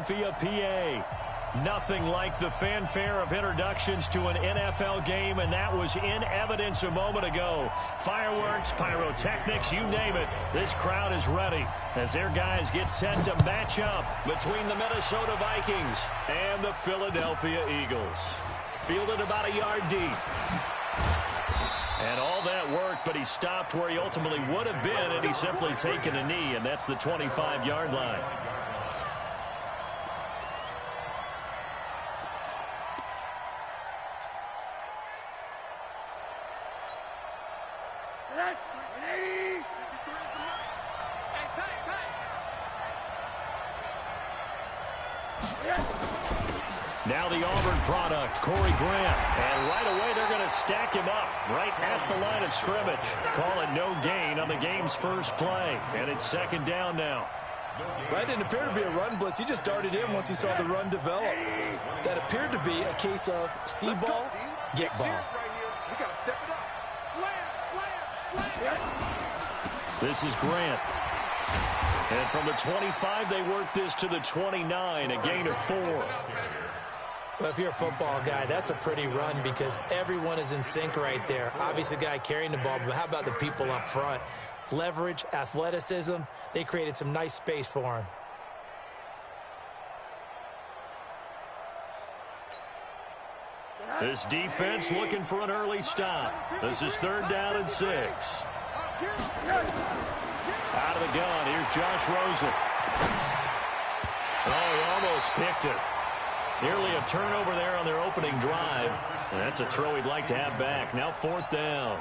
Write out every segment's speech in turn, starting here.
Philadelphia, PA. Nothing like the fanfare of introductions to an NFL game, and that was in evidence a moment ago. Fireworks, pyrotechnics, you name it. This crowd is ready as their guys get set to match up between the Minnesota Vikings and the Philadelphia Eagles. Fielded about a yard deep. And all that work, but he stopped where he ultimately would have been, and he's simply taken a knee, and that's the 25-yard line. Now the Auburn product, Corey Grant. And right away they're going to stack him up right at the line of scrimmage. Call it no gain on the game's first play. And it's second down now. That didn't appear to be a run blitz. He just darted in once he saw the run develop. That appeared to be a case of see ball, get ball. This is Grant. And from the 25, they work this to the 29, a gain of 4. Well, if you're a football guy, that's a pretty run because everyone is in sync right there. Obviously, the guy carrying the ball, but how about the people up front? Leverage, athleticism, they created some nice space for him. This defense looking for an early stop. This is third down and 6. Out of the gun, here's Josh Rosen. Oh, he almost picked it. Nearly a turnover there on their opening drive. And that's a throw he'd like to have back. Now fourth down.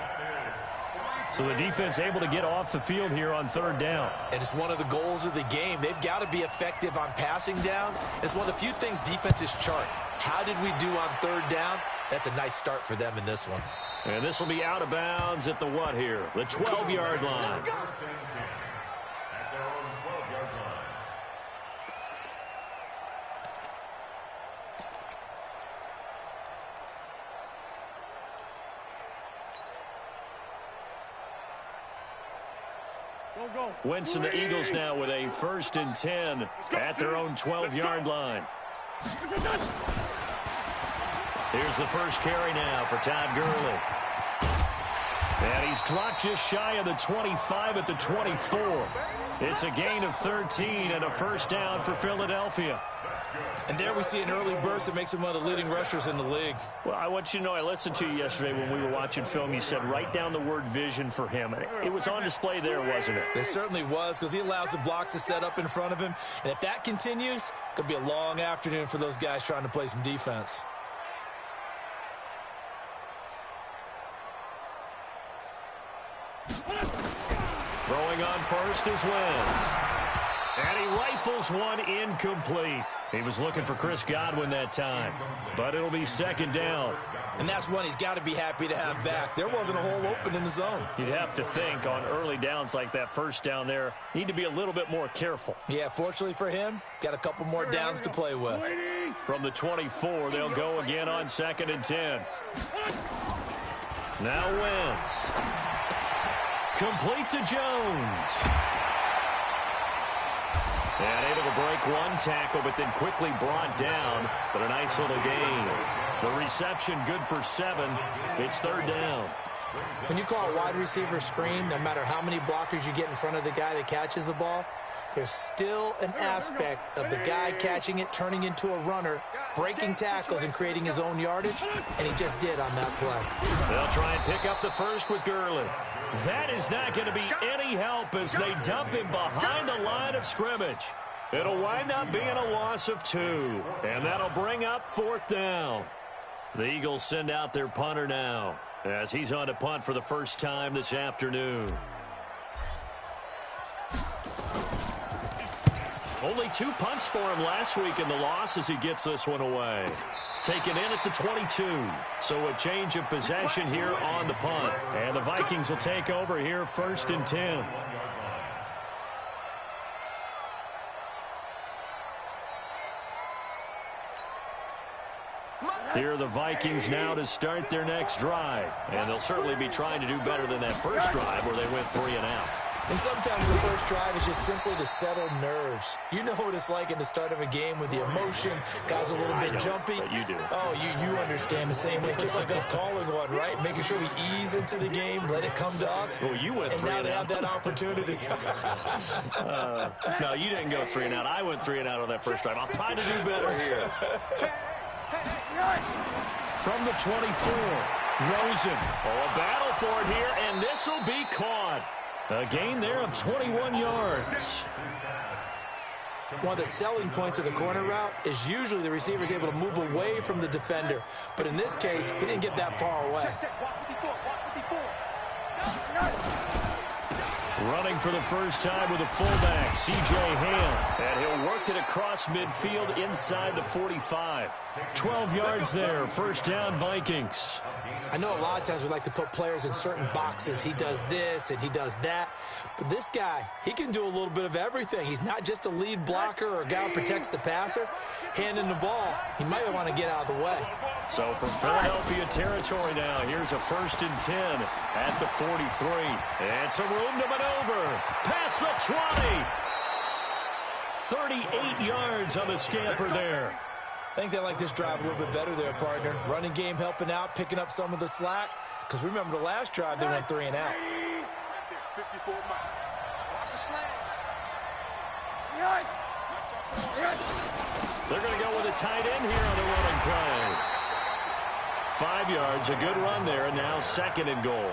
So the defense able to get off the field here on third down. And it's one of the goals of the game. They've got to be effective on passing downs. It's one of the few things defenses chart. How did we do on third down? That's a nice start for them in this one. And this will be out of bounds at the what here? The 12-yard line. Wentz and the Eagles now with a 1st and 10 at their own 12-yard line. Here's the first carry now for Todd Gurley. And he's dropped just shy of the 25 at the 24. It's a gain of 13 and a first down for Philadelphia. And there we see an early burst that makes him one of the leading rushers in the league. Well, I want you to know, I listened to you yesterday when we were watching film. You said write down the word vision for him. It was on display there, wasn't it? It certainly was, because he allows the blocks to set up in front of him. And if that continues, it could be a long afternoon for those guys trying to play some defense. Throwing on first is Wentz. And he rifles one incomplete. He was looking for Chris Godwin that time. But it'll be second down. And that's one he's got to be happy to have back. There wasn't a hole open in the zone. You'd have to think on early downs like that first down there, need to be a little bit more careful. Yeah, fortunately for him, got a couple more downs to play with. From the 24, they'll go again on 2nd and 10. Now Wentz. Complete to Jones. And able to break one tackle, but then quickly brought down. But a nice little gain. The reception good for 7. It's third down. When you call a wide receiver screen, no matter how many blockers you get in front of the guy that catches the ball, there's still an aspect of the guy catching it, turning into a runner, breaking tackles and creating his own yardage, and he just did on that play. They'll try and pick up the first with Gurley. That is not going to be any help as they dump him behind the line of scrimmage. It'll wind up being a loss of 2, and that'll bring up fourth down. The Eagles send out their punter now as he's on to punt for the first time this afternoon. Only 2 punts for him last week in the loss as he gets this one away. Taken in at the 22. So a change of possession here on the punt. And the Vikings will take over here 1st and 10. Here are the Vikings now to start their next drive. And they'll certainly be trying to do better than that first drive where they went 3 and out. And sometimes the first drive is just simply to settle nerves. You know what it's like at the start of a game with the emotion. Guys are a little bit jumpy. But you do. Oh, you understand the same way. It's just like us calling one, right? Making sure we ease into the game, let it come to us. Well, you went and 3 now and they out. have that opportunity. No, you didn't go 3 and out. I went 3 and out on that first drive. I'll try to do better here. From the 24, Rosen. Oh, a battle for it here, and this will be caught. A gain there of 21 yards. One of the selling points of the corner route is usually the receiver is able to move away from the defender. But in this case, he didn't get that far away. Running for the first time with a fullback, C.J. Ham. And he'll work it across midfield inside the 45. 12 yards there, first down Vikings. I know a lot of times we like to put players in certain boxes. He does this and he does that. But this guy, he can do a little bit of everything. He's not just a lead blocker or a guy who protects the passer. Handing the ball, he might want to get out of the way. So from Philadelphia territory now, here's a 1st and 10 at the 43. And some room to maneuver. Past the 20. 38 yards on the scamper there. I think they like this drive a little bit better there, partner. Running game helping out, picking up some of the slack. Because remember the last drive, they went 3 and out. 54 miles. Watch the slant. They're going to go with a tight end here on the running play. 5 yards, a good run there, and now 2nd and goal.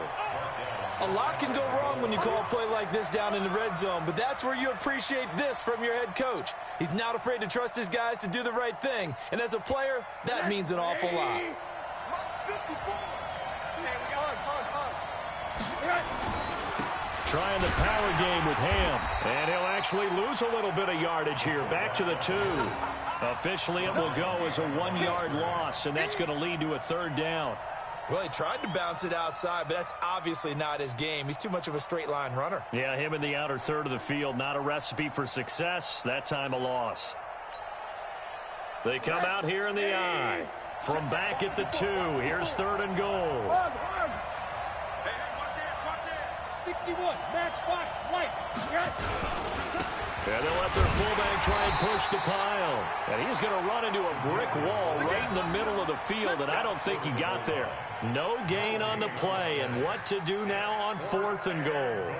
A lot can go wrong when you call a play like this down in the red zone, but that's where you appreciate this from your head coach. He's not afraid to trust his guys to do the right thing, and as a player, that means an awful lot. Trying the power game with Ham, and he'll actually lose a little bit of yardage here. Back to the 2. Officially, it will go as a 1-yard loss, and that's going to lead to a 3rd down. Well, he tried to bounce it outside, but that's obviously not his game. He's too much of a straight-line runner. Yeah, him in the outer third of the field, not a recipe for success. That time a loss. They come out here in the I. From back at the 2, here's 3rd and goal. Hey, watch it. 61, matchbox, white. And they'll let their fullback try and push the pile. And he's going to run into a brick wall right in the middle of the field, and I don't think he got there. No gain on the play, and what to do now on 4th and goal.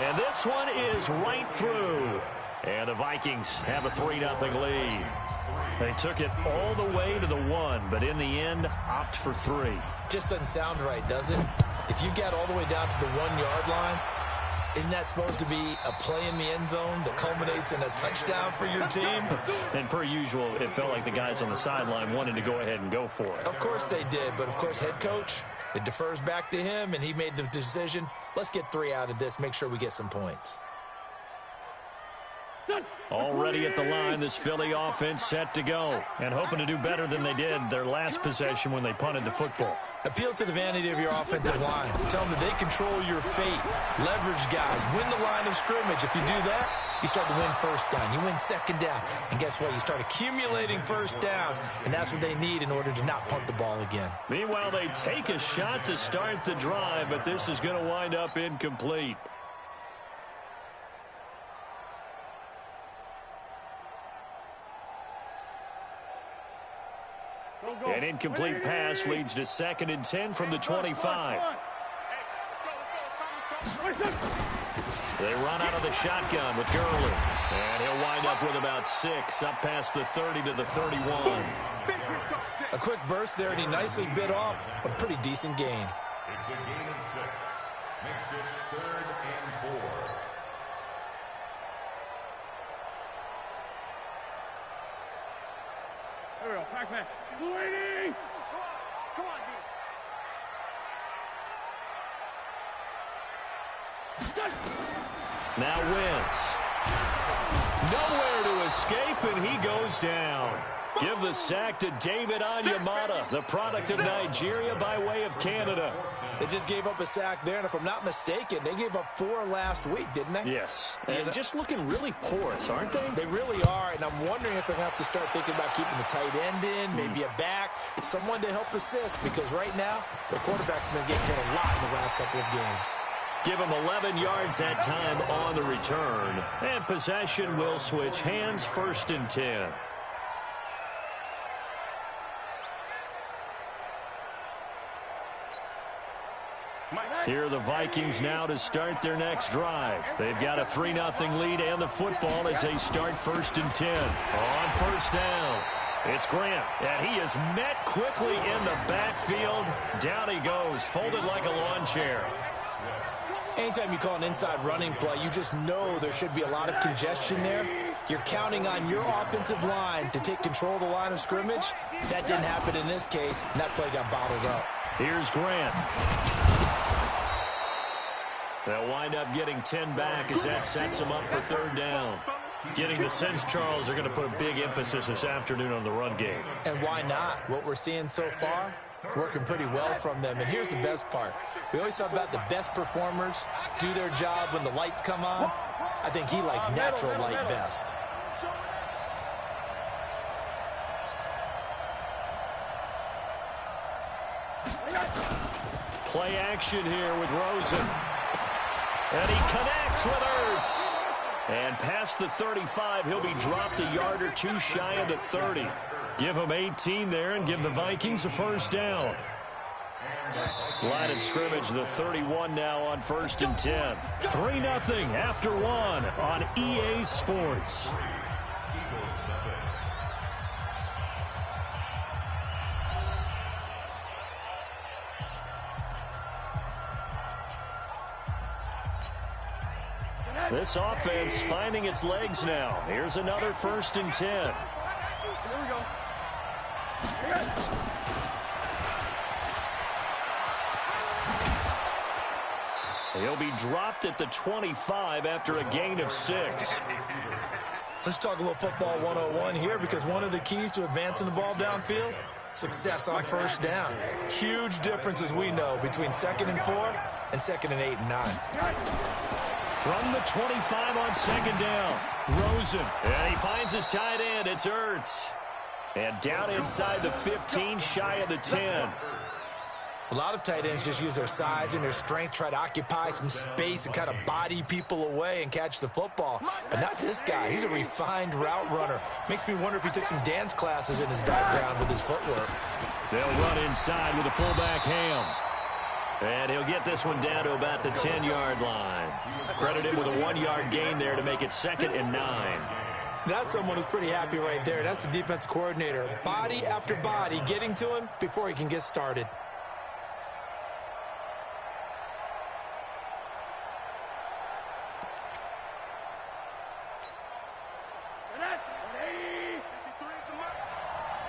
And this one is right through. And the Vikings have a 3-0 lead. They took it all the way to the 1, but in the end, opt for 3. Just doesn't sound right, does it? If you get all the way down to the 1-yard line, isn't that supposed to be a play in the end zone that culminates in a touchdown for your team? And per usual, it felt like the guys on the sideline wanted to go ahead and go for it. Of course they did, but of course head coach, it defers back to him, and he made the decision. Let's get 3 out of this, make sure we get some points. Already at the line, this Philly offense set to go. And hoping to do better than they did their last possession when they punted the football. Appeal to the vanity of your offensive line. Tell them that they control your fate. Leverage guys. Win the line of scrimmage. If you do that, you start to win 1st down. You win 2nd down. And guess what? You start accumulating 1st downs. And that's what they need in order to not punt the ball again. Meanwhile, they take a shot to start the drive, but this is going to wind up incomplete. An incomplete pass leads to 2nd and 10 from the 25. They run out of the shotgun with Gurley. And he'll wind up with about 6 up past the 30 to the 31. A quick burst there, and he nicely bit off a pretty decent gain. It's a gain of 6. Makes it 3rd and 4. There we go, pack. Waiting! Come on, D. Now Wentz. Nowhere to escape, and he goes down. Give the sack to David Onyemata, the product of Nigeria by way of Canada. They just gave up a sack there, and if I'm not mistaken, they gave up 4 last week, didn't they? Yes, and just looking really porous, aren't they? They really are, and I'm wondering if I'm going to have to start thinking about keeping the tight end in, maybe a back, someone to help assist, because right now, their quarterback's been getting hit a lot in the last couple of games. Give him 11 yards that time on the return, and possession will switch hands, 1st and 10. Here are the Vikings now to start their next drive. They've got a 3-0 lead and the football as they start 1st and 10. On 1st down, it's Grant, and he is met quickly in the backfield. Down he goes, folded like a lawn chair. Anytime you call an inside running play, you just know there should be a lot of congestion there. You're counting on your offensive line to take control of the line of scrimmage. That didn't happen in this case, and that play got bottled up. Here's Grant. They'll wind up getting 10 back as that sets them up for 3rd down. Getting the sense, Charles, they're going to put a big emphasis this afternoon on the run game. And why not? What we're seeing so far, it's working pretty well from them. And here's the best part. We always talk about the best performers do their job when the lights come on. I think he likes natural light best. Play action here with Rosen. And he connects with Ertz. And past the 35, he'll be dropped a yard or 2 shy of the 30. Give him 18 there and give the Vikings a 1st down. Line of scrimmage, the 31 now on 1st and 10. 3-0 after 1 on EA Sports. This offense finding its legs now. Here's another 1st and 10. Here we go. He'll be dropped at the 25 after a gain of 6. Let's talk a little football 101 here, because one of the keys to advancing the ball downfield, success on 1st down. Huge difference, as we know, between 2nd and 4 and 2nd and 8 and 9. From the 25 on 2nd down, Rosen. And he finds his tight end. It's Ertz. And down inside the 15, shy of the 10. A lot of tight ends just use their size and their strength, try to occupy some space and kind of body people away and catch the football. But not this guy. He's a refined route runner. Makes me wonder if he took some dance classes in his background with his footwork. They'll run inside with a fullback Ham. And he'll get this one down to about the 10-yard line. Credit him with a 1-yard gain there to make it 2nd and 9. That's someone who's pretty happy right there. That's the defensive coordinator. Body after body getting to him before he can get started.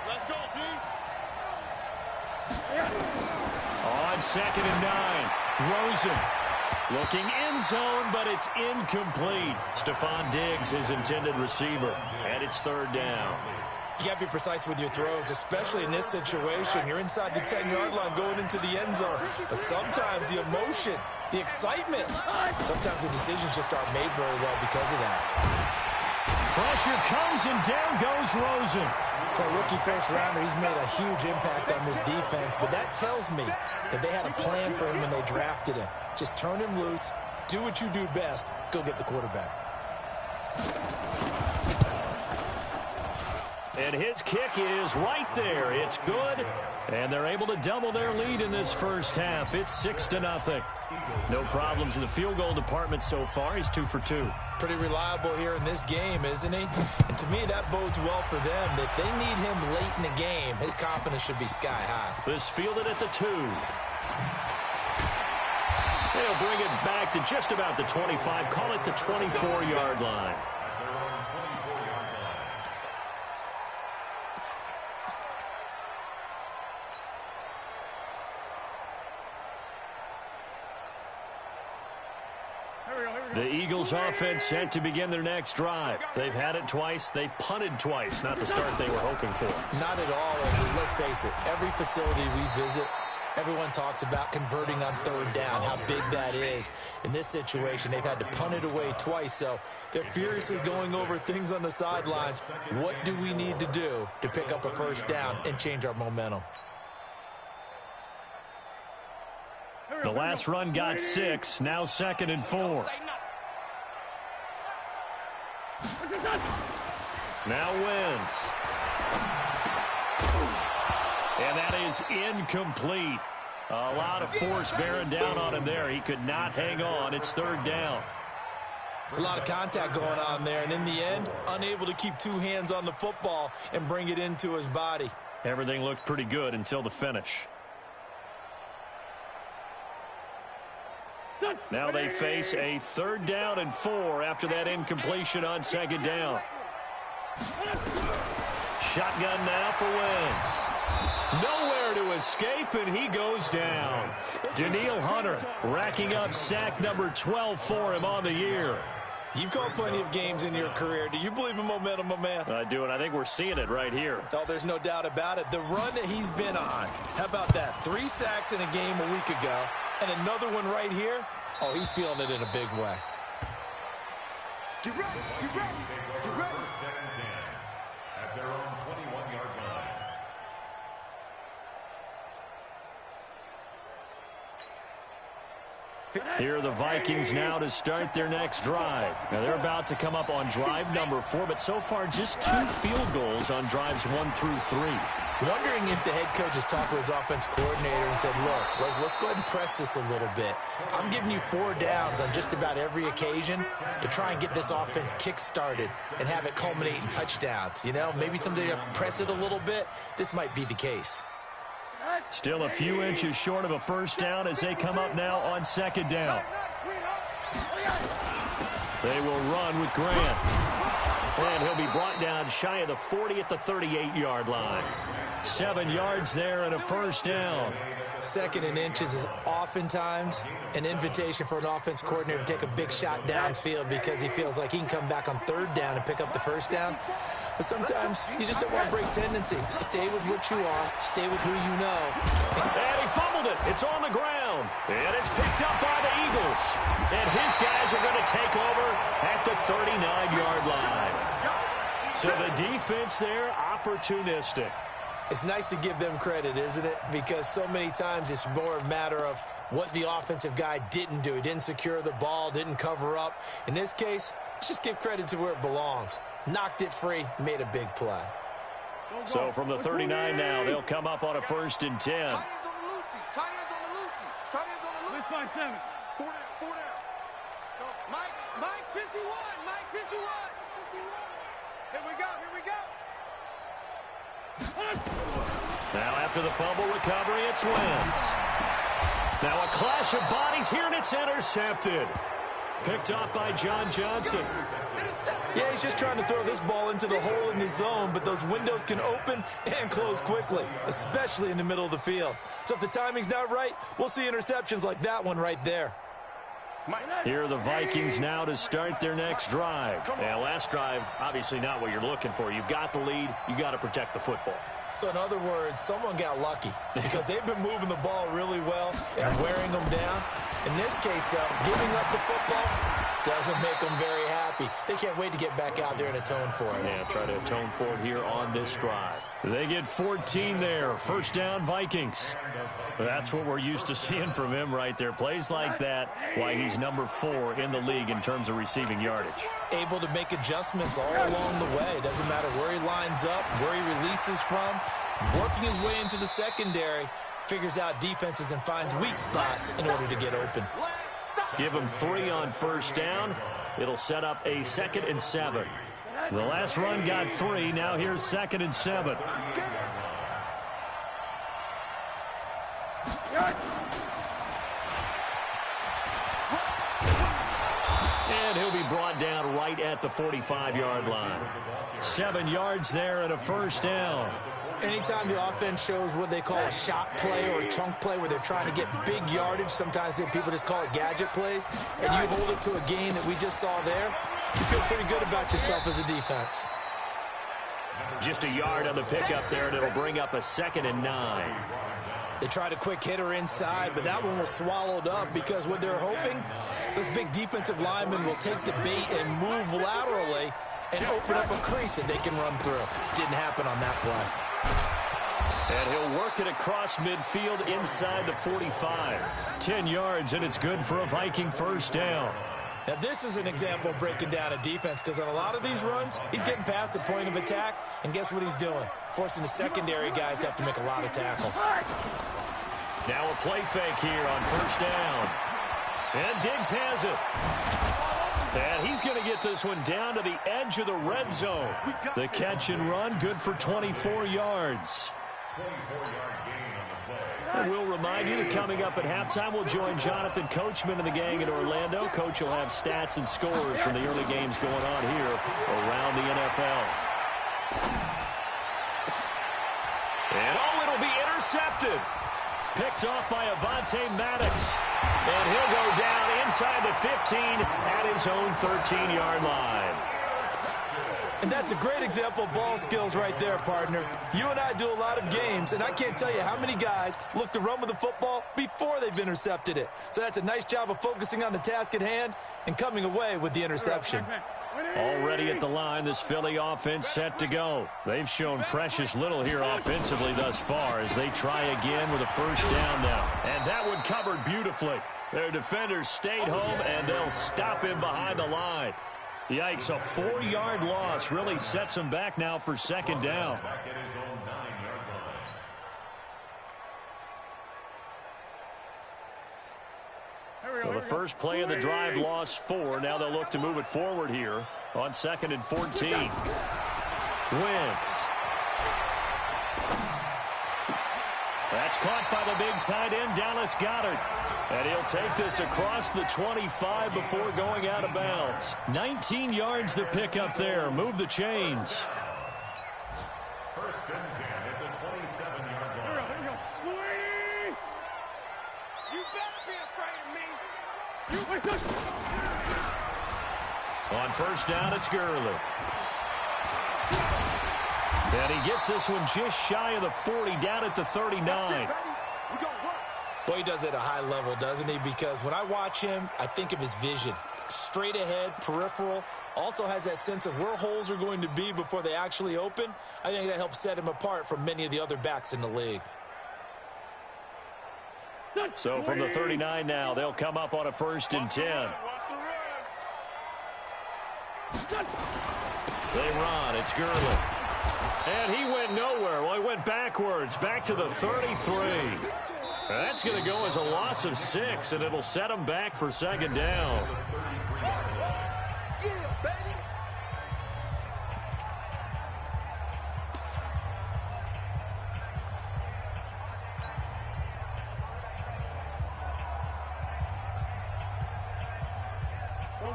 Let's go, D. On 2nd and 9, Rosen looking end zone, but it's incomplete. Stephon Diggs, his intended receiver, and it's 3rd down. You got to be precise with your throws, especially in this situation. You're inside the 10-yard line going into the end zone. But sometimes the emotion, the excitement, sometimes the decisions just aren't made very well because of that. Pressure comes, and down goes Rosen. For a rookie first-rounder, he's made a huge impact on this defense, but that tells me that they had a plan for him when they drafted him. Just turn him loose, do what you do best, go get the quarterback. And his kick is right there. It's good, and they're able to double their lead in this first half. It's 6-0. No problems in the field goal department so far. He's 2 for 2. Pretty reliable here in this game, isn't he? And to me, that bodes well for them. If they need him late in the game, his confidence should be sky high. This fielded at the 2. They'll bring it back to just about the 25. Call it the 24-yard line. The Eagles Eagles offense set to begin their next drive. They've had it twice. They've punted twice. Not the start they were hoping for. Not at all. And let's face it, every facility we visit, everyone talks about converting on third down, how big that is. In this situation, they've had to punt it away twice, so they're furiously going over things on the sidelines. What do we need to do to pick up a first down and change our momentum? The last run got 6, now 2nd and 4. Now Wentz. And that is incomplete. A lot of force bearing down on him there. He could not hang on. It's 3rd down. It's a lot of contact going on there, and in the end, unable to keep 2 hands on the football and bring it into his body. Everything looked pretty good until the finish. Now they face a 3rd down and 4 after that incompletion on 2nd down. Shotgun now for Wentz. Nowhere to escape, and he goes down. Danielle Hunter racking up sack number 12 for him on the year. You've called plenty of games in your career. Do you believe in momentum, my man? I do, and I think we're seeing it right here. Oh, there's no doubt about it. The run that he's been on, how about that? 3 sacks in a game a week ago, and another one right here. Oh, he's feeling it in a big way. Get ready, get ready, get ready. First and 10 at their own 21-yard line. Here are the Vikings now to start their next drive. Now they're about to come up on drive number 4, but so far just 2 field goals on drives 1 through 3. Wondering if the head coach has talked with his offense coordinator and said, look, let's go ahead and press this a little bit. I'm giving you 4 downs on just about every occasion to try and get this offense kick-started and have it culminate in touchdowns. You know, maybe someday to press it a little bit. This might be the case. Still a few inches short of a first down as they come up now on 2nd down. They will run with Grant. And he'll be brought down shy of the 40 at the 38-yard line. 7 yards there and a first down. 2nd and inches is oftentimes an invitation for an offense coordinator to take a big shot downfield because he feels like he can come back on 3rd down and pick up the first down. But sometimes you just don't want to break tendency. Stay with what you are. Stay with who you know. And he fumbled it. It's on the ground. And it's picked up by the Eagles. And his guys are going to take over at the 39-yard line. So the defense there, opportunistic. It's nice to give them credit, isn't it? Because so many times it's more a matter of what the offensive guy didn't do. He didn't secure the ball, didn't cover up. In this case, let's just give credit to where it belongs. Knocked it free, made a big play. So from the 39 now, they'll come up on a 1st and 10. Tight ends on the Lucy. Tight ends on the Lucy. Tight ends on the Lucy. 6-5-7. 4 down, 4 down. Go. Mike 51. Mike 51. Here we go, here we go. Now after the fumble recovery, it's Wentz. Now a clash of bodies here, and it's intercepted. Picked off by John Johnson. Yeah, he's just trying to throw this ball into the hole in the zone, but those windows can open and close quickly, especially in the middle of the field. So if the timing's not right, we'll see interceptions like that one right there. Here are the Vikings now to start their next drive. Now, last drive, obviously not what you're looking for. You've got the lead. You got to protect the football. So in other words, someone got lucky because they've been moving the ball really well and wearing them down. In this case, though, giving up the football doesn't make them very happy. They can't wait to get back out there and atone for it. Yeah, try to atone for it here on this drive. They get 14 there. First down, Vikings. That's what we're used to seeing from him right there. Plays like that, why he's number 4 in the league in terms of receiving yardage. Able to make adjustments all along the way. Doesn't matter where he lines up, where he releases from. Working his way into the secondary, figures out defenses and finds weak spots in order to get open. Give him 3 on first down. It'll set up a 2nd and 7. The last run got 3. Now here's 2nd and 7. And he'll be brought down right at the 45-yard line. 7 yards there and a first down. Anytime the offense shows what they call a shot play or a chunk play where they're trying to get big yardage, sometimes people just call it gadget plays, and you hold it to a gain that we just saw there, you feel pretty good about yourself as a defense. Just a yard on the pickup there, and it'll bring up a 2nd and 9. They tried a quick hitter inside, but that one was swallowed up because what they're hoping, those big defensive linemen will take the bait and move laterally and open up a crease that they can run through. Didn't happen on that play. And he'll work it across midfield inside the 45. 10 yards, and it's good for a Viking first down. Now, this is an example of breaking down a defense because on a lot of these runs, he's getting past the point of attack, and guess what he's doing? Forcing the secondary guys to have to make a lot of tackles. Now a play fake here on first down. And Diggs has it. And he's going to get this one down to the edge of the red zone. The catch and run, good for 24 yards. 24-yard gain on the play. And we'll remind you that coming up at halftime, we'll join Jonathan Coachman and the gang in Orlando. Coach will have stats and scores from the early games going on here around the NFL. And it'll be intercepted. Picked off by Avonte Maddox. And he'll go down inside the 15 at his own 13-yard line. And that's a great example of ball skills right there, partner. You and I do a lot of games, and I can't tell you how many guys look to run with the football before they've intercepted it. So that's a nice job of focusing on the task at hand and coming away with the interception. Already at the line, this Philly offense set to go. They've shown precious little here offensively thus far as they try again with a first down now. And that one covered beautifully. Their defenders stayed home, and they'll stop him behind the line. Yikes, a 4-yard loss really sets him back now for second down. Back at his own 9-yard line. Well, the first play of the drive lost 4. Now they'll look to move it forward here on 2nd and 14. Wentz. That's caught by the big tight end, Dallas Goedert. And he'll take this across the 25 before going out of bounds. 19 yards to pick up there. Move the chains. First and 10 at the 27-yard line. There you go. You better be afraid of me. On first down, it's Gurley. And he gets this one just shy of the 40, down at the 39. Boy, he does it at a high level, doesn't he? Because when I watch him, I think of his vision. Straight ahead, peripheral, also has that sense of where holes are going to be before they actually open. I think that helps set him apart from many of the other backs in the league. So from the 39 now, they'll come up on a 1st and 10. They run. It's Gurley. And he went nowhere. Well, he went backwards, back to the 33. That's going to go as a loss of 6, and it'll set him back for second down.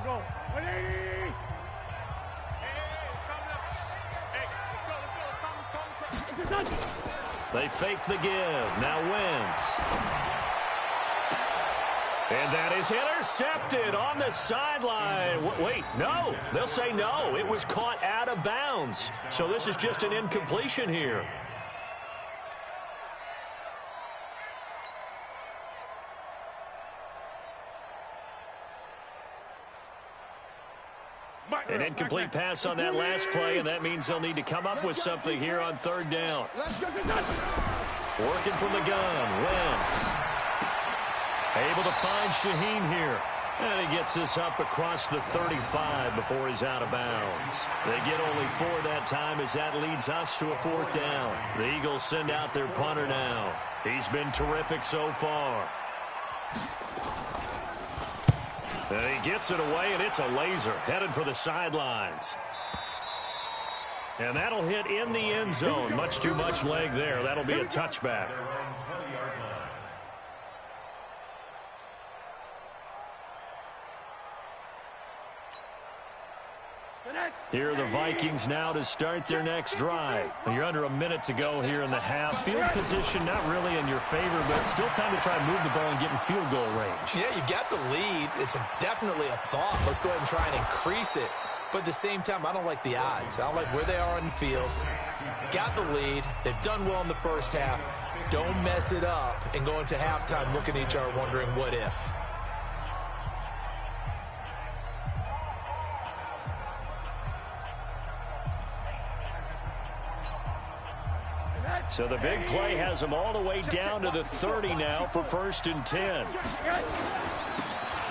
Go. They fake the give. Now Wentz. And that is intercepted on the sideline. Wait, no. They'll say no. It was caught out of bounds. So this is just an incompletion here. An incomplete pass on that last play, and that means they'll need to come up with something here on 3rd down. Working from the gun, Wentz. Able to find Shaheen here. And he gets this up across the 35 before he's out of bounds. They get only 4 that time as that leads us to a 4th down. The Eagles send out their punter now. He's been terrific so far. And he gets it away, and it's a laser headed for the sidelines. And that'll hit in the end zone. Much too much leg there. That'll be a touchback. Here are the Vikings now to start their next drive. You're under a minute to go here in the half. Field position not really in your favor, but still time to try and move the ball and get in field goal range. Yeah, you got the lead. It's definitely a thought. Let's go ahead and try and increase it. But at the same time, I don't like the odds. I don't like where they are on the field. Got the lead. They've done well in the first half. Don't mess it up and go into halftime looking at each other wondering what if. So the big play has them all the way down to the 30 now for 1st and 10.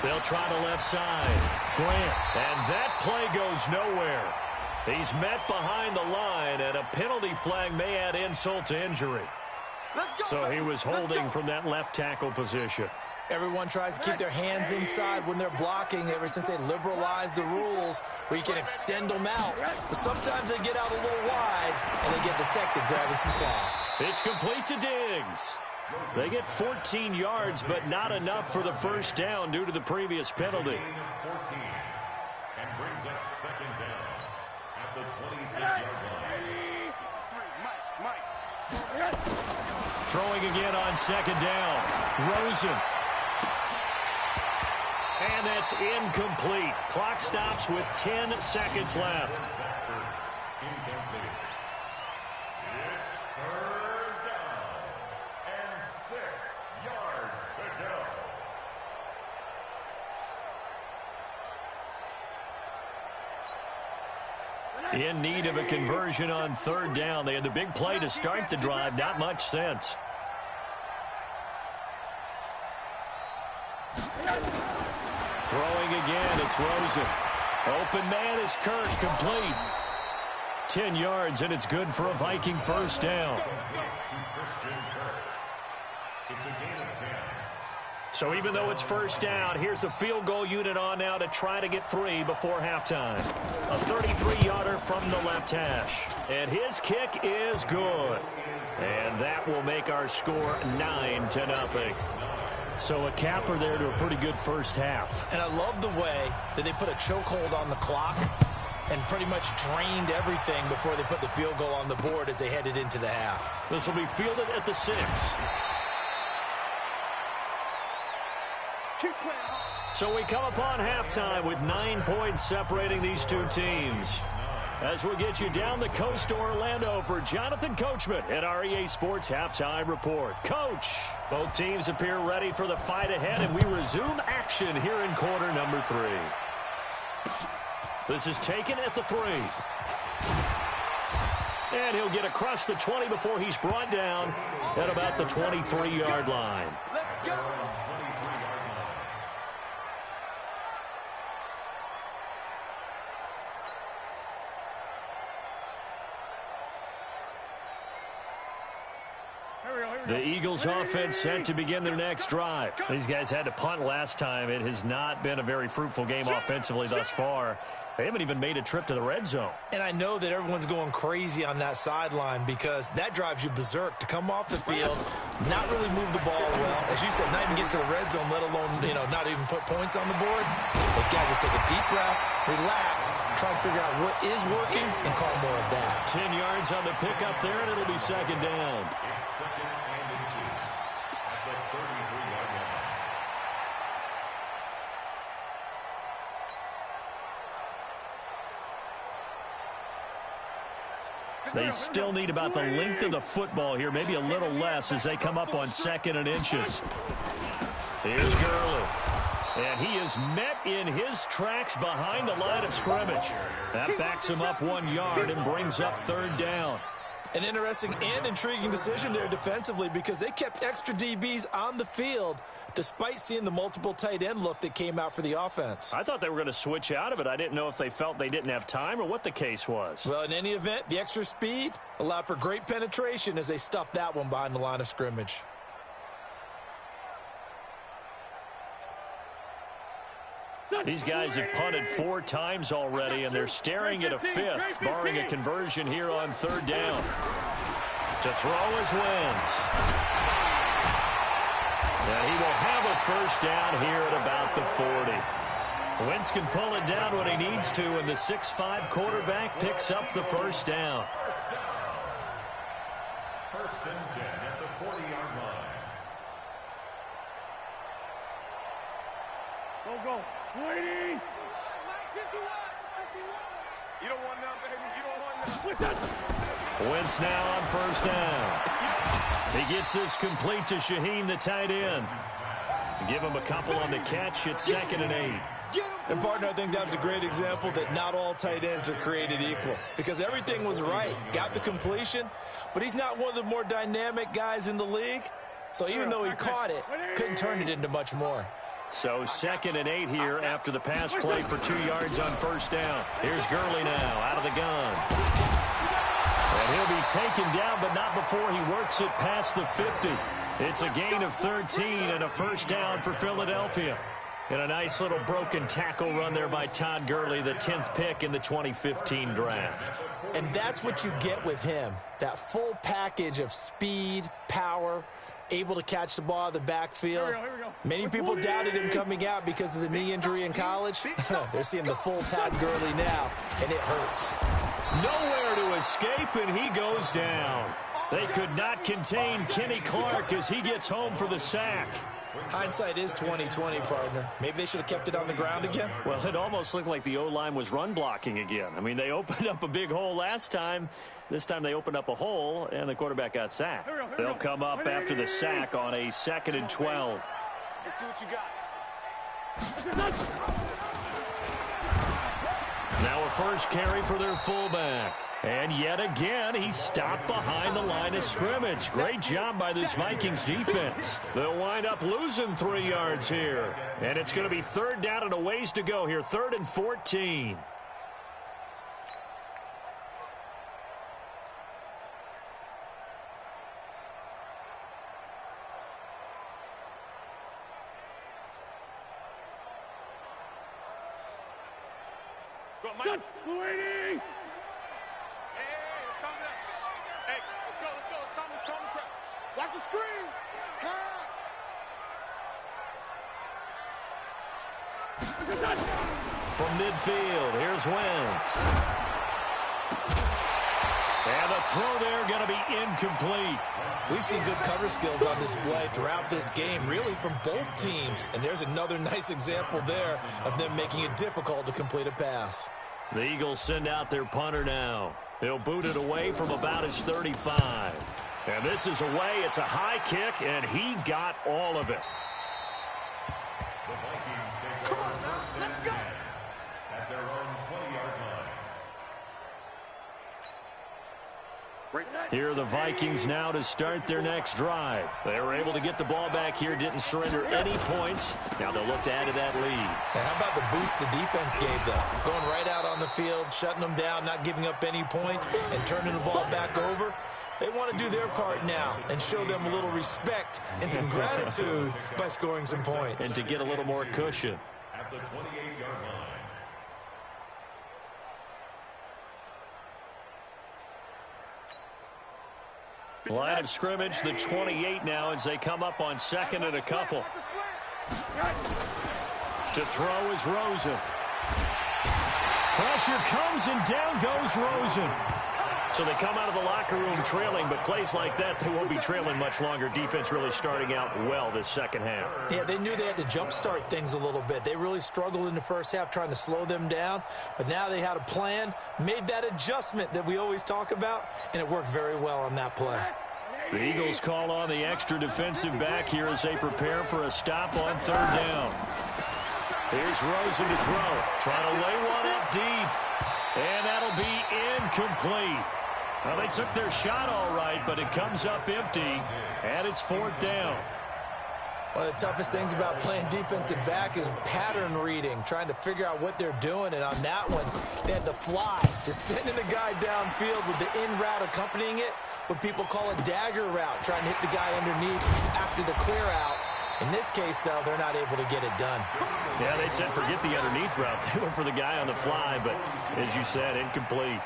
They'll try the left side. Grant. And that play goes nowhere. He's met behind the line, and a penalty flag may add insult to injury. So he was holding from that left tackle position. Everyone tries to keep their hands inside when they're blocking ever since they liberalized the rules where you can extend them out. But sometimes they get out a little wide, and they get detected grabbing some cloth. It's complete to Diggs. They get 14 yards, but not enough for the first down due to the previous penalty. 14 and brings up 2nd down at the 26-yard line. Throwing again on 2nd down. Rosen. And that's incomplete. Clock stops with 10 seconds left. Incomplete. It's 3rd down and 6 yards to go. In need of a conversion on 3rd down. They had the big play to start the drive. Not much sense. Throwing again, it's Rosen. Open man is Kirk, complete. 10 yards, and it's good for a Viking first down. It's a gain of 10. So even though it's first down, here's the field goal unit on now to try to get 3 before halftime. A 33-yarder from the left hash. And his kick is good. And that will make our score 9-0. So a capper there to a pretty good first half. And I love the way that they put a chokehold on the clock and pretty much drained everything before they put the field goal on the board as they headed into the half. This will be fielded at the 6. So we come upon halftime with 9 points separating these two teams. As we get you down the coast to Orlando for Jonathan Coachman at our EA Sports Halftime Report. Coach, both teams appear ready for the fight ahead, and we resume action here in quarter number 3. This is taken at the 3. And he'll get across the 20 before he's brought down at about the 23-yard line. Let's go. The Eagles offense set to begin their next drive. These guys had to punt last time. It has not been a very fruitful game offensively thus far. They haven't even made a trip to the red zone. And I know that everyone's going crazy on that sideline because that drives you berserk to come off the field, not really move the ball well. As you said, not even get to the red zone, let alone, not even put points on the board. They got to just take a deep breath, relax, try and figure out what is working, and call more of that. 10 yards on the pickup there, and it'll be 2nd down. It's 2nd and inches at the 33-yard line. They still need about the length of the football here, maybe a little less as they come up on 2nd and inches. Here's Gurley. And he is met in his tracks behind the line of scrimmage. That backs him up 1 yard and brings up 3rd down. An interesting and intriguing decision there defensively because they kept extra DBs on the field despite seeing the multiple tight end look that came out for the offense. I thought they were going to switch out of it. I didn't know if they felt they didn't have time or what the case was. Well, in any event, the extra speed allowed for great penetration as they stuffed that one behind the line of scrimmage. These guys have punted 4 times already, and they're staring at a 5th, barring a conversion here on 3rd down. To throw is Wentz. And he will have a first down here at about the 40. Wentz can pull it down when he needs to, and the 6'5" quarterback picks up the first down. First and 10 at the 40-yard line. Go. Waiting. Mike 51. You don't want none, baby. You don't want none. Wentz now on first down. He gets this complete to Shaheen, the tight end. Give him a couple on the catch. It's 2nd and 8. And, partner, I think that was a great example that not all tight ends are created equal, because everything was right. Got the completion, but he's not one of the more dynamic guys in the league. So even though he caught it, couldn't turn it into much more. So 2nd and 8 here after the pass play for 2 yards on first down. Here's Gurley now out of the gun. And he'll be taken down, but not before he works it past the 50. It's a gain of 13 and a first down for Philadelphia. And a nice little broken tackle run there by Todd Gurley, the 10th pick in the 2015 draft. And that's what you get with him, that full package of speed, power, able to catch the ball out of the backfield. Here we go. Many people doubted him coming out because of the knee injury in college. They're seeing the full Todd Gurley now, and it hurts. Nowhere to escape, and he goes down. They could not contain Kenny Clark as he gets home for the sack. Hindsight is 20/20, partner. Maybe they should have kept it on the ground again. Well, it almost looked like the O-line was run blocking again. I mean, they opened up a big hole last time. This time they opened up a hole, and the quarterback got sacked. They'll come up after the sack on a 2nd and 12. Let's see what you got. Now a first carry for their fullback. And yet again, he's stopped behind the line of scrimmage. Great job by this Vikings defense. They'll wind up losing 3 yards here. And it's going to be 3rd down and a ways to go here. 3rd and 14. Go, Mike. Waiting. Watch the screen. Pass. From midfield, here's Wentz. And the throw there going to be incomplete. We've seen good cover skills on display throughout this game, really from both teams. And there's another nice example there of them making it difficult to complete a pass. The Eagles send out their punter now. He'll boot it away from about his 35. And this is away. It's a high kick, and he got all of it. The Vikings take over first and 10 at their own 20-yard line. Here are the Vikings now to start their next drive. They were able to get the ball back here, didn't surrender any points. Now they'll look to add to that lead. And how about the boost the defense gave them? Going right out on the field, shutting them down, not giving up any points, and turning the ball back over. They want to do their part now and show them a little respect and some gratitude by scoring some points. And to get a little more cushion. At the 28-yard line. Line of scrimmage, the 28 now as they come up on 2nd and a couple. To throw is Rosen. Pressure comes and down goes Rosen. So they come out of the locker room trailing, but plays like that, they won't be trailing much longer. Defense really starting out well this second half. Yeah, they knew they had to jumpstart things a little bit. They really struggled in the first half trying to slow them down, but now they had a plan, made that adjustment that we always talk about, and it worked very well on that play. The Eagles call on the extra defensive back here as they prepare for a stop on 3rd down. Here's Rosen to throw. Trying to lay one up deep. And that'll be incomplete. Well, they took their shot all right, but it comes up empty, and it's 4th down. One of the toughest things about playing defensive back is pattern reading, trying to figure out what they're doing. And on that one, they had to fly, just sending a guy downfield with the in route accompanying it, what people call a dagger route, trying to hit the guy underneath after the clear out. In this case, though, they're not able to get it done. Yeah, they said forget the underneath route. They went for the guy on the fly, but as you said, incomplete.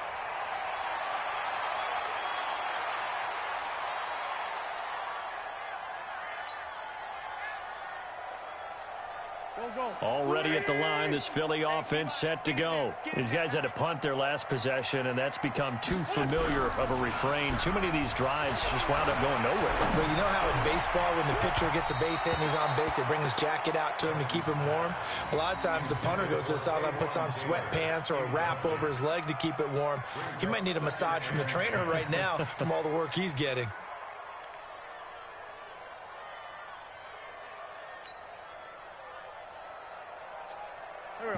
Go. Already at the line, this Philly offense set to go. These guys had to punt their last possession, and that's become too familiar of a refrain. Too many of these drives just wound up going nowhere. But you know how in baseball, when the pitcher gets a base hit and he's on base, they bring his jacket out to him to keep him warm? A lot of times the punter goes to the sideline, puts on sweatpants or a wrap over his leg to keep it warm. He might need a massage from the trainer right now from all the work he's getting.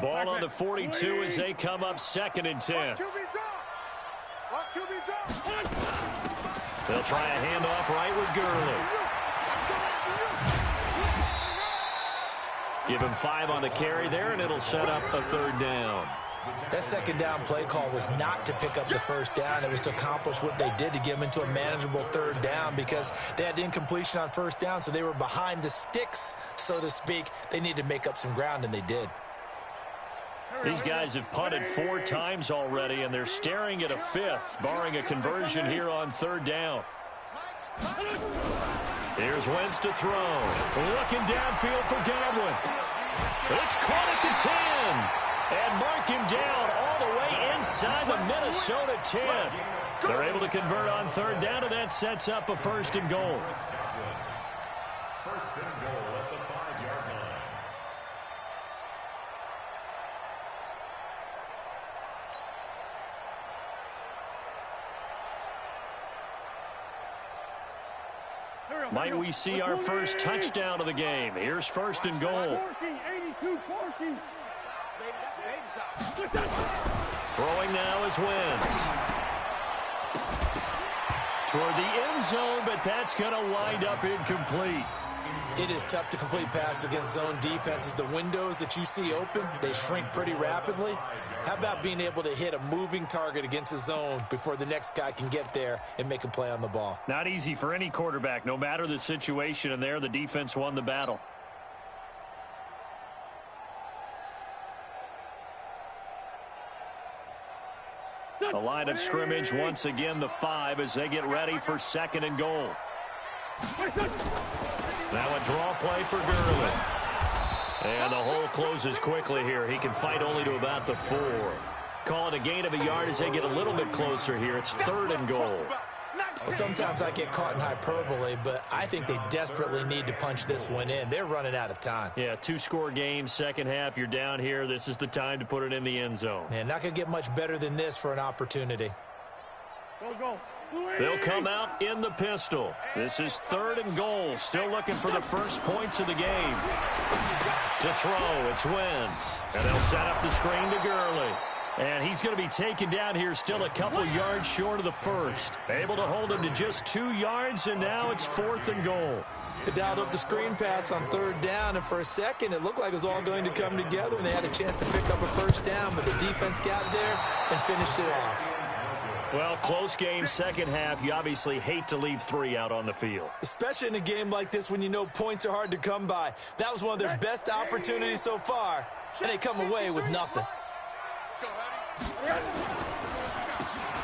Ball on the 42 as they come up 2nd and 10. They'll try a handoff right with Gurley. Give him 5 on the carry there, and it'll set up a 3rd down. That 2nd down play call was not to pick up the 1st down. It was to accomplish what they did, to get them into a manageable 3rd down, because they had incompletion on 1st down, so they were behind the sticks, so to speak. They needed to make up some ground, and they did. These guys have punted 4 times already, and they're staring at a 5th, barring a conversion here on 3rd down. Here's Wentz to throw. Looking downfield for Godwin. It's caught at the 10. And mark him down all the way inside the Minnesota 10. They're able to convert on 3rd down, and that sets up a 1st and goal. 1st and goal at the 5-yard line. Might we see our first touchdown of the game? Here's 1st and goal. Throwing now is Wentz. Toward the end zone, but that's going to wind up incomplete. It is tough to complete passes against zone defenses. The windows that you see open, they shrink pretty rapidly. How about being able to hit a moving target against a zone before the next guy can get there and make a play on the ball? Not easy for any quarterback, no matter the situation, and there the defense won the battle. The line of scrimmage once again the 5 as they get ready for 2nd and goal. Now a draw play for Gurley. And the hole closes quickly here. He can fight only to about the 4. Call it a gain of a yard as they get a little bit closer here. It's 3rd and goal. Well, sometimes I get caught in hyperbole, but I think they desperately need to punch this one in. They're running out of time. Yeah, 2-score game, 2nd half. You're down here. This is the time to put it in the end zone. Yeah, not going to get much better than this for an opportunity. They'll come out in the pistol. This is 3rd and goal. Still looking for the first points of the game. To throw, it's Wentz. And they'll set up the screen to Gurley. And he's going to be taken down here still a couple yards short of the 1st. Able to hold him to just 2 yards, and now it's 4th and goal. They dialed up the screen pass on 3rd down, and for a second it looked like it was all going to come together, and they had a chance to pick up a 1st down, but the defense got there and finished it off. Well, close game, 2nd half. You obviously hate to leave 3 out on the field. Especially in a game like this when you know points are hard to come by. That was one of their best opportunities so far, and they come away with nothing.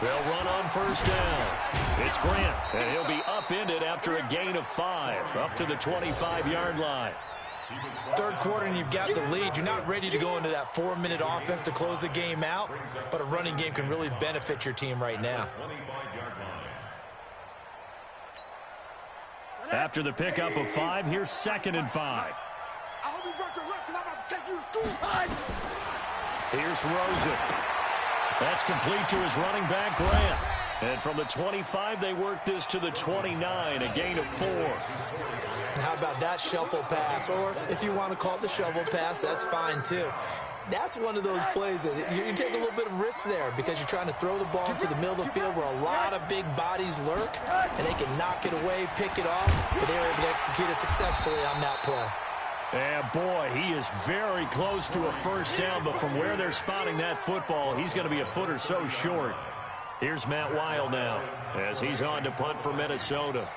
They'll run on 1st down. It's Grant, and he'll be upended after a gain of 5, up to the 25-yard line. 3rd quarter and you've got the lead. You're not ready to go into that 4-minute offense to close the game out, but a running game can really benefit your team right now. After the pickup of 5, here's 2nd and 5. I hope you brought your lunch because I'm about to take you to school. Here's Rosen. That's complete to his running back, Grant. And from the 25, they work this to the 29, a gain of 4. How about that shuffle pass? Or if you want to call it the shovel pass, that's fine too. That's one of those plays that you take a little bit of risk there because you're trying to throw the ball into the middle of the field where a lot of big bodies lurk, and they can knock it away, pick it off, but they were able to execute it successfully on that play. And boy, he is very close to a 1st down, but from where they're spotting that football, he's going to be a foot or so short. Here's Matt Wild now as he's on to punt for Minnesota.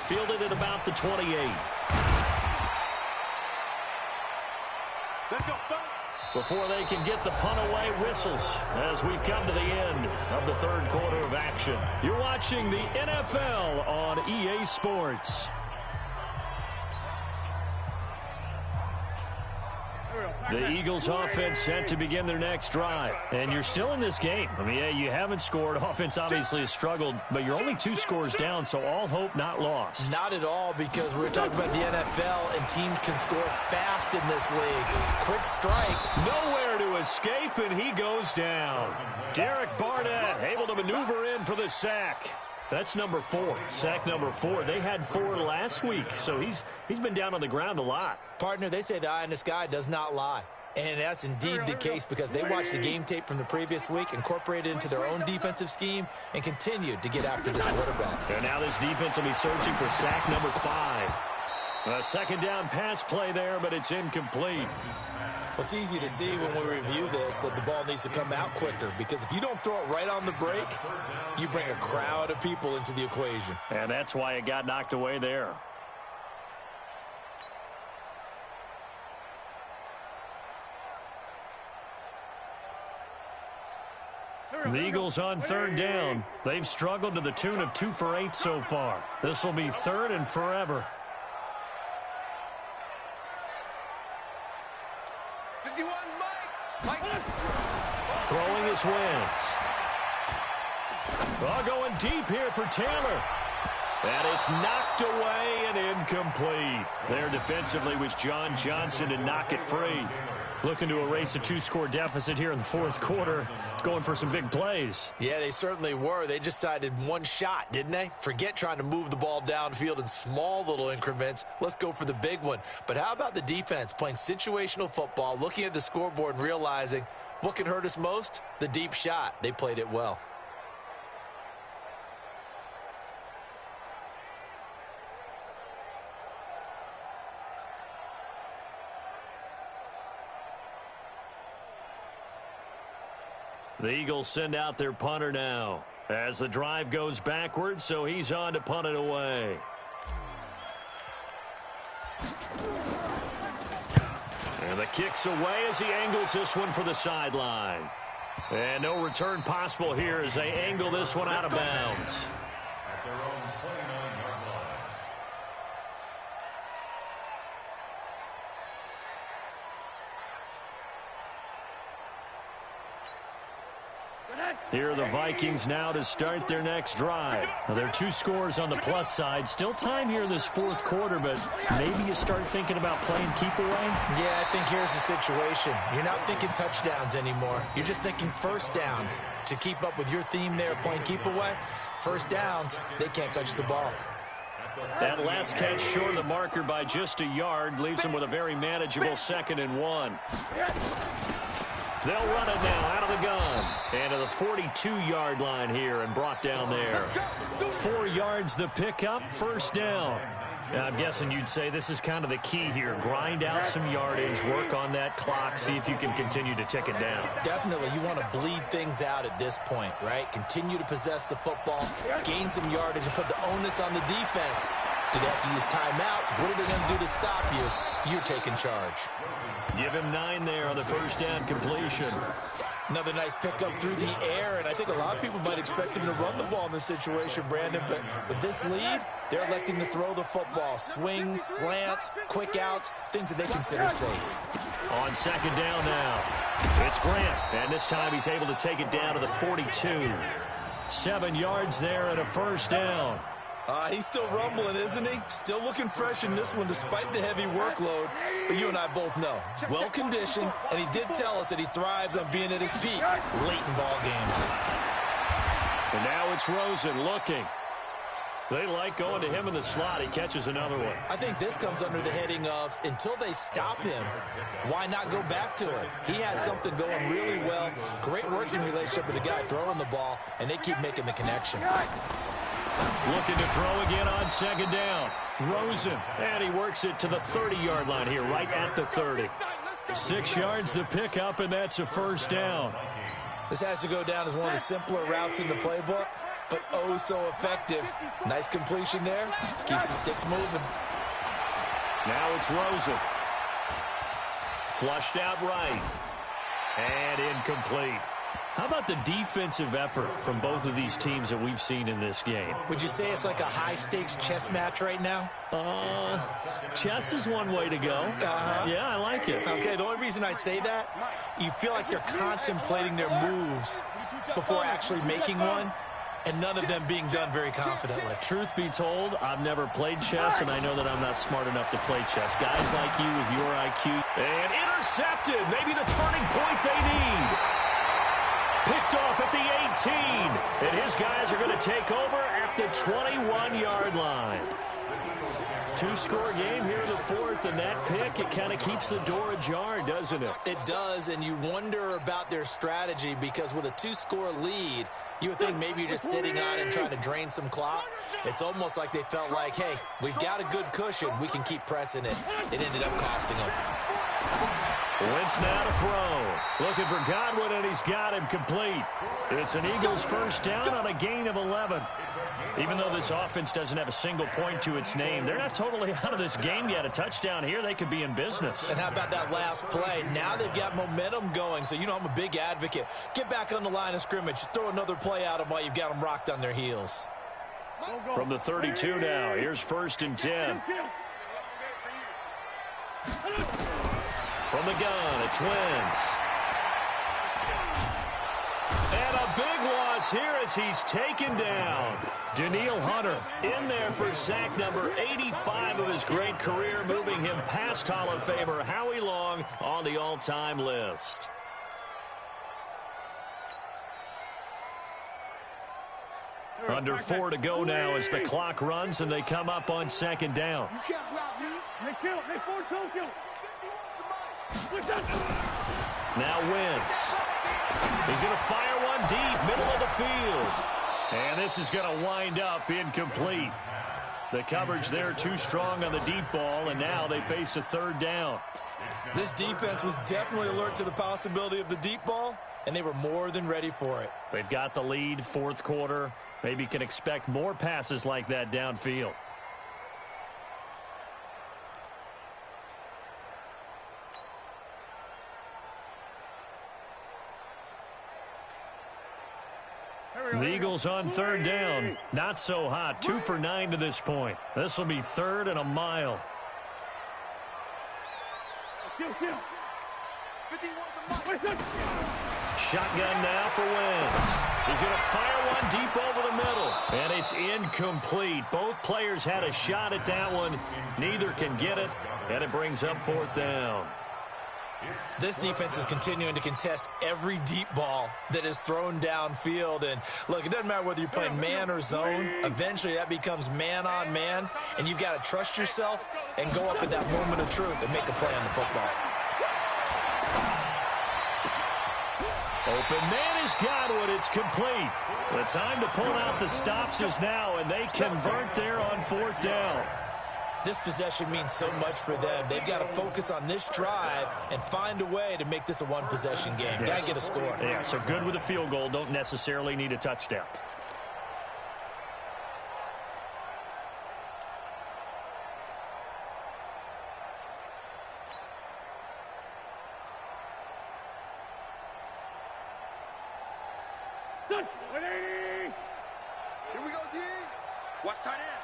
Fielded at about the 28. Let's go. before they can get the punt away whistles as we've come to the end of the third quarter of action. You're watching the NFL on EA Sports. The Eagles offense set to begin their next drive. And you're still in this game. I mean, yeah, you haven't scored. Offense obviously has struggled, but you're only 2 scores down, so all hope not lost. Not at all, because we're talking about the NFL, and teams can score fast in this league. Quick strike. Nowhere to escape, and he goes down. Derek Barnett able to maneuver in for the sack. That's number 4, sack number 4. They had 4 last week, so he's been down on the ground a lot. Partner, they say the eye in the sky does not lie. And that's indeed the case, because they watched the game tape from the previous week, incorporated it into their own defensive scheme, and continued to get after this quarterback. And now this defense will be searching for sack number 5. A second down pass play there, but it's incomplete. Well, it's easy to see when we review this that the ball needs to come out quicker, because if you don't throw it right on the break, you bring a crowd of people into the equation. And that's why it got knocked away there. The Eagles on third down. They've struggled to the tune of 2 for 8 so far. This will be 3rd and forever. 51, Mike. Throwing his Wentz. Well, going deep here for Taylor. And it's knocked away and incomplete. There defensively was John Johnson to knock it free. Looking to erase a 2-score deficit here in the fourth quarter. Going for some big plays. Yeah, they certainly were. They just decided one shot, didn't they? Forget trying to move the ball downfield in small little increments. Let's go for the big one. But how about the defense playing situational football, looking at the scoreboard and realizing what can hurt us most? The deep shot. They played it well. The Eagles send out their punter now as the drive goes backwards, so he's on to punt it away. And the kick's away as he angles this one for the sideline. And no return possible here as they angle this one out of bounds. At their own 29-yard line. Here are the Vikings now to start their next drive. Now, there are 2 scores on the plus side. Still time here in this fourth quarter, but maybe you start thinking about playing keep away? Yeah, I think here's the situation. You're not thinking touchdowns anymore. You're just thinking first downs. To keep up with your theme there, playing keep away, first downs, they can't touch the ball. That last catch short of the marker by just a yard leaves them with a very manageable 2nd and 1. They'll run it now out of the gun. And to the 42-yard line here and brought down there. 4 yards the pickup, first down. Now, I'm guessing you'd say this is kind of the key here. Grind out some yardage, work on that clock, see if you can continue to tick it down. Definitely, you want to bleed things out at this point, right? Continue to possess the football, gain some yardage, and put the onus on the defense. Do they have to use timeouts? What are they going to do to stop you? You're taking charge. Give him 9 there on the first down completion. Another nice pickup through the air, and I think a lot of people might expect him to run the ball in this situation, Brandon, but with this lead, they're electing to throw the football. Swings, slants, quick outs, things that they consider safe. On second down now, it's Grant, and this time he's able to take it down to the 42. 7 yards there and a first down. He's still rumbling, isn't he? Still looking fresh in this one despite the heavy workload. But you and I both know, well-conditioned, and he did tell us that he thrives on being at his peak late in ball games. And now it's Rosen looking. They like going to him in the slot. He catches another one. I think this comes under the heading of, until they stop him, why not go back to it? He has something going really well. Great working relationship with the guy throwing the ball, and they keep making the connection. Looking to throw again on second down. Rosen, and he works it to the 30-yard line here, right at the 30. 6 yards the pickup, and that's a first down. This has to go down as one of the simpler routes in the playbook, but oh so effective. Nice completion there. Keeps the sticks moving. Now it's Rosen. Flushed out right. And incomplete. How about the defensive effort from both of these teams that we've seen in this game? Would you say it's like a high-stakes chess match right now? Chess is one way to go. Yeah, I like it. Okay, the only reason I say that, you feel like they're contemplating their moves before actually making one, and none of them being done very confidently. Truth be told, I've never played chess, and I know that I'm not smart enough to play chess. Guys like you with your IQ. And intercepted. Maybe the turning point they need. Picked off at the 18. And his guys are going to take over at the 21-yard line. Two-score game here in the fourth, and that pick, it kind of keeps the door ajar, doesn't it? It does, and you wonder about their strategy because with a two-score lead, you would think maybe you're just sitting on it and trying to drain some clock. It's almost like they felt like, hey, we've got a good cushion. We can keep pressing it. It ended up costing them. Wentz now to throw. Looking for Godwin, and he's got him complete. It's an Eagles first down on a gain of 11. Even though this offense doesn't have a single point to its name, they're not totally out of this game yet. A touchdown here, they could be in business. And how about that last play? Now they've got momentum going, so you know I'm a big advocate. Get back on the line of scrimmage. Throw another play at them while you've got them rocked on their heels. From the 32 now, here's 1st and 10. From the gun, it's Wentz. And a big loss here as he's taken down. Danielle Hunter in there for sack number 85 of his great career, moving him past Hall of Famer Howie Long on the all-time list. Under 4 to go now as the clock runs and they come up on 2nd down. Now Wentz. He's going to fire one deep, middle of the field. And this is going to wind up incomplete. The coverage there too strong on the deep ball, and now they face a 3rd down. This defense was definitely alert to the possibility of the deep ball, and they were more than ready for it. They've got the lead, 4th quarter. Maybe can expect more passes like that downfield. The Eagles on 3rd down. Not so hot. 2 for 9 to this point. This will be 3rd and a mile. Shotgun now for Wentz. He's going to fire one deep over the middle. And it's incomplete. Both players had a shot at that one. Neither can get it. And it brings up 4th down. This defense is continuing to contest every deep ball that is thrown downfield. And, look, it doesn't matter whether you're playing man or zone. Eventually that becomes man on man, and you've got to trust yourself and go up at that moment of truth and make a play on the football. Open man is Godwin. It's complete. The time to pull out the stops is now, and they convert there on 4th down. This possession means so much for them. They've got to focus on this drive and find a way to make this a one-possession game. Yes. Got to get a score. Yeah, so good with a field goal. Don't necessarily need a touchdown. Here we go, D. Watch tight end.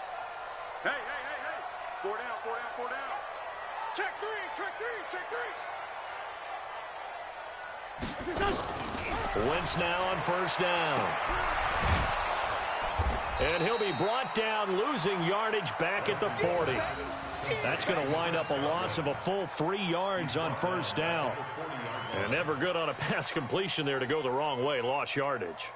Hey, hey, hey, hey. 4 down, 4 down, 4 down. Check 3, check 3, check 3. Wentz now on 1st down. And he'll be brought down, losing yardage back at the 40. That's going to wind up a loss of a full 3 yards on 1st down. And never good on a pass completion there to go the wrong way. Lost yardage.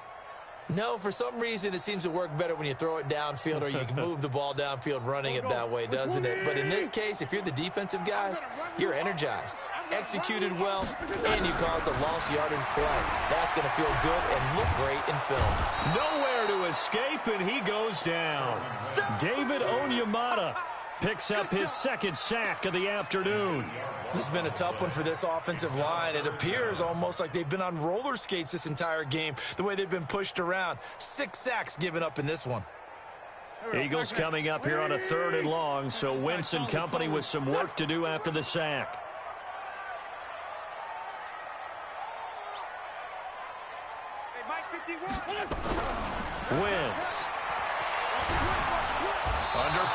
No, for some reason it seems to work better when you throw it downfield or you can move the ball downfield running it that way, doesn't it? But in this case, if you're the defensive guys, you're energized, executed well, and you caused a lost yardage play. That's going to feel good and look great in film. Nowhere to escape, and he goes down. David Onyemata picks up his 2nd sack of the afternoon. This has been a tough one for this offensive line. It appears almost like they've been on roller skates this entire game, the way they've been pushed around. 6 sacks given up in this one. Eagles coming up here on a 3rd and long, so Wentz and company with some work to do after the sack.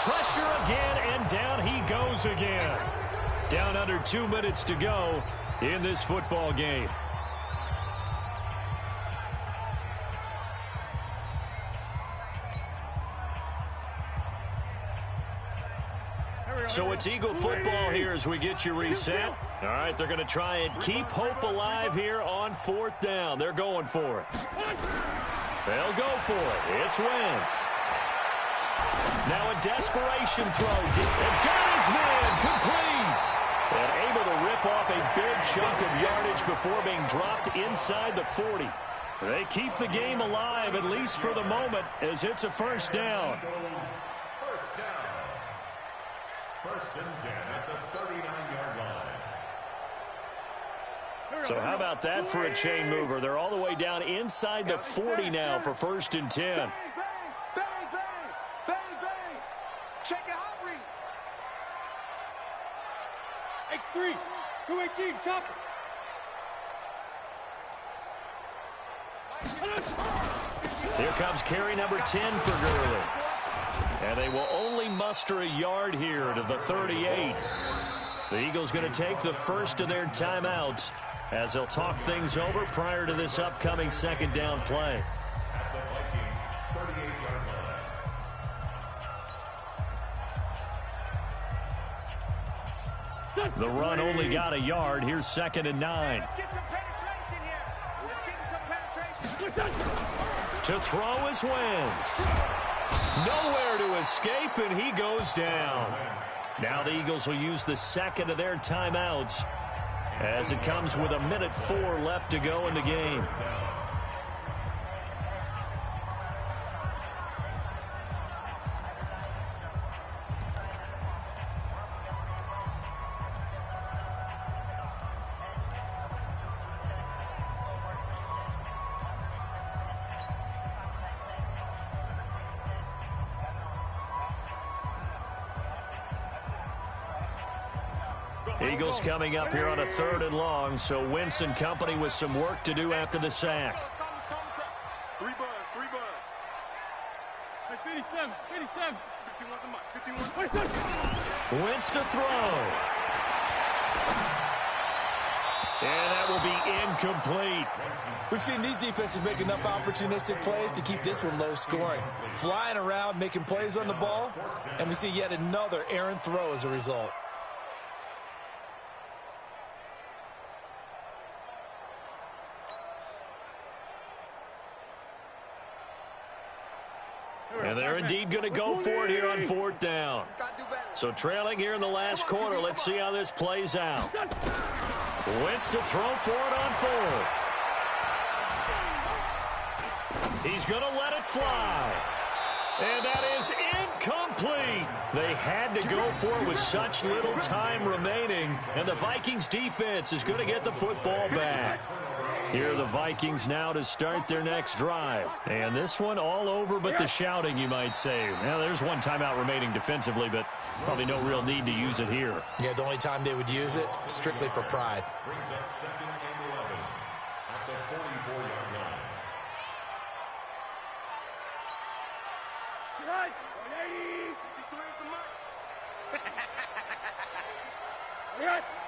Pressure again, and down he goes again. Down under 2 minutes to go in this football game. So it's Eagle football here as we get you reset. All right, they're going to try and keep hope alive here on 4th down. They're going for it. They'll go for it. It's Wentz. Now a desperation throw. And got his man complete. And able to rip off a big chunk of yardage before being dropped inside the 40. They keep the game alive, at least for the moment, as it's a 1st down. First down. 1st and 10 at the 39-yard line. So how about that for a chain mover? They're all the way down inside the 40 now for 1st and 10. Bang, bang, bang, bang, bang. Check it out, read. X3, 218, chopper. Here comes carry number 10 for Gurley. And they will only muster a yard here to the 38. The Eagles going to take the first of their timeouts as they'll talk things over prior to this upcoming 2nd down play. At the Vikings 38-yard line. The run only got a yard. Here's 2nd and 9. Let's get some penetration here. Let's get some penetration. To throw is Wentz. Nowhere to escape, and he goes down. Now the Eagles will use the 2nd of their timeouts as it comes with 1:04 left to go in the game. Eagles coming up here on a 3rd and long, so Wentz and company with some work to do after the sack. 3 buzz, 3 buzz. Hey, 57, 57. 51 to Mike, 51. Wentz to throw. And that will be incomplete. We've seen these defenses make enough opportunistic plays to keep this one low scoring. Flying around, making plays on the ball, and we see yet another errant throw as a result. And they're indeed going to go for it here on 4th down. So trailing here in the last quarter, let's see how this plays out. Wentz to throw for it on 4th. He's going to let it fly. And that is incomplete. They had to go for it with such little time remaining. And the Vikings defense is going to get the football back. Here are the Vikings now to start their next drive. And this one all over but the shouting, you might say. Now, there's one timeout remaining defensively, but probably no real need to use it here. Yeah, the only time they would use it, strictly for pride. Brings up 2nd and 11 at the 44-yard line. Right, 180.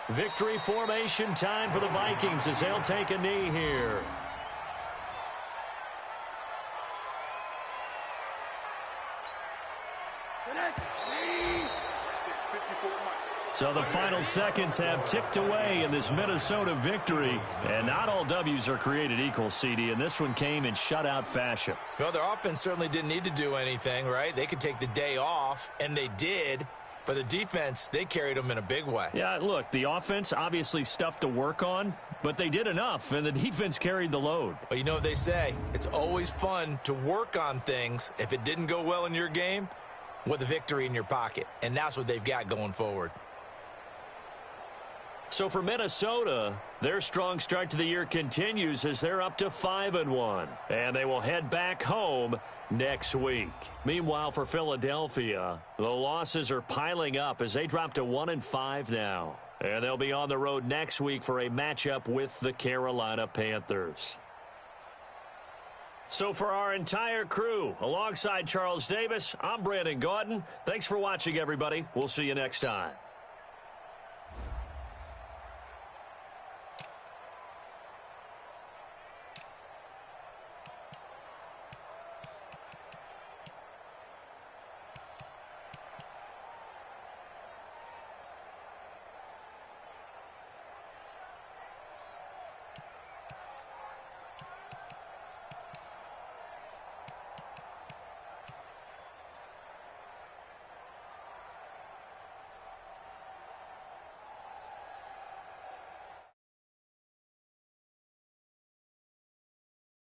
Victory formation time for the Vikings as they'll take a knee here. So the final seconds have ticked away in this Minnesota victory. And not all W's are created equal, CD, and this one came in shutout fashion. Well, their offense certainly didn't need to do anything, right? They could take the day off, and they did. But the defense, they carried them in a big way. Yeah, look, the offense obviously stuff to work on, but they did enough, and the defense carried the load. Well, you know what they say. It's always fun to work on things if it didn't go well in your game with a victory in your pocket. And that's what they've got going forward. So for Minnesota, their strong start to the year continues as they're up to 5-1. And they will head back home next week. Meanwhile, for Philadelphia, the losses are piling up as they drop to 1-5 now. And they'll be on the road next week for a matchup with the Carolina Panthers. So for our entire crew, alongside Charles Davis, I'm Brandon Gaudin. Thanks for watching, everybody. We'll see you next time.